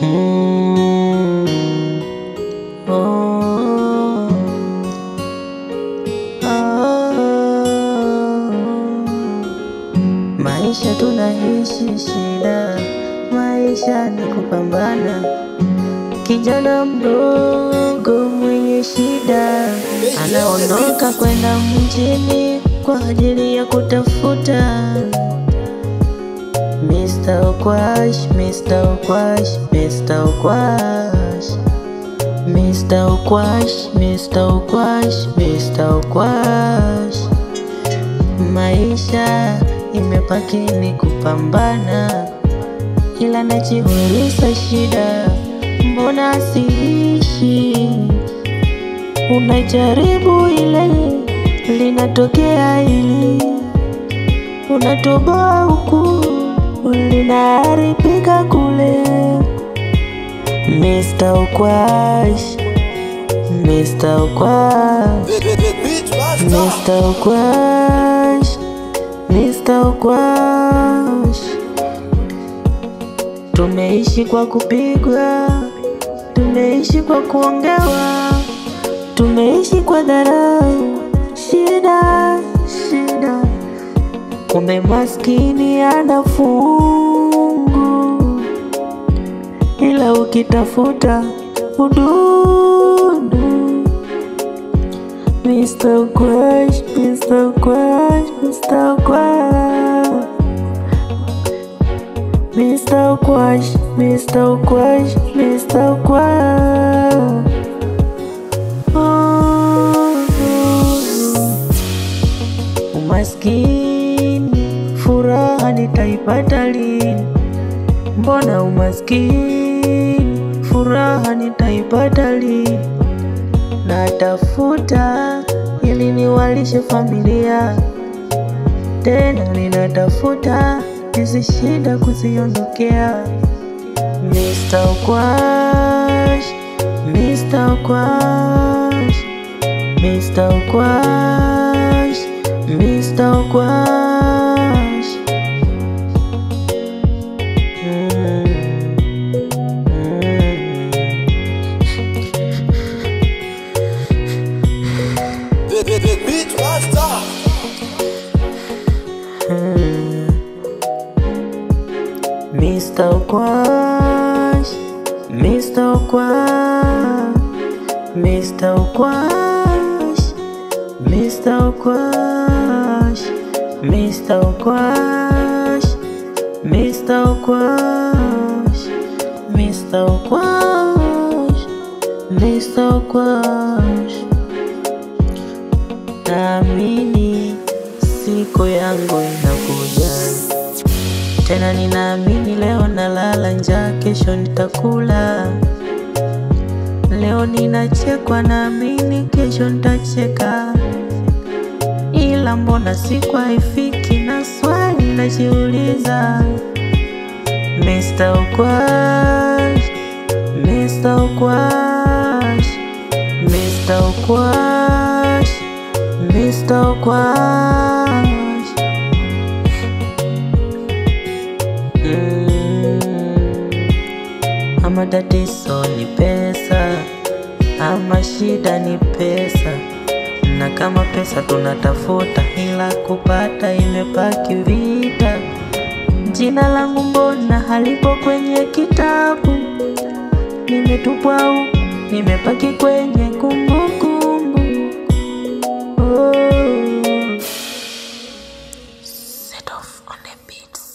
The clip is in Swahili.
Oh, oh. Maisha tunaishi shida, maisha ni kupambana. Kijana mdogo mwenye shida anaondoka kwenda mjini kwa ajili ya kutafuta. Mr. Ukwash, Mr. Ukwash, Mr. Ukwash, Mr. Ukwash, Mr. Ukwash, Mr. Ukwash. Maisha imepaki ni kupambana, ila najiuliza shida, mbona siishi? Unajaribu ile, linatokea ili, unatoboa huku, linaharibika kule. Mr. Ukwash, Mr. Ukwash, Mr. Ukwash, Mr. Ukwash. Tumeishi kwa kupigwa, tumeishi kwa kuongewa, tumeishi kwa dharau, shida, shida. Kumbe maskini ana fungu, ila ukitafuta ududu. Mr. Ukwash, Mr. Ukwash, Mr. Ukwash, Mr. Ukwash, Mr. Ukwash, Mr. Ukwash. Umaskini, furaha nitaipata lini? Mbona umaskini, furaha nitaipata lini? Natafuta ili niwalishe familia, tena ninatafuta hizi shida kuziondokea. Mr. Ukwash, Mr. Ukwash, Mr. Ukwash, Mr. Ukwash. Mr. Ukwash, Mr. Ukwash, Mr. Ukwash, Mr. Ukwash, Mr. Ukwash, Mr. Ukwash, Mr. Ukwash, Mr. Ukwash. Naamini siku yangu inakuja, tena ninaamini leo nalala njaa, kesho nitakula. Leo ninachekwa, naamini kesho nitacheka, ila mbona siku haifiki? Na swali najiuliza. Mr. Ukwash, Mr. Ukwash, Mr. Ukwash, Mr. Ukwash. Ama tatizo ni pesa, ama shida ni pesa, na kama pesa tunatafuta, ila kupata imebaki vita. Jina langu mbona halipo kwenye kitabu? Nimetupwa huku, nimebaki kwenye kumbukumbu. Oh. Set off on the beats.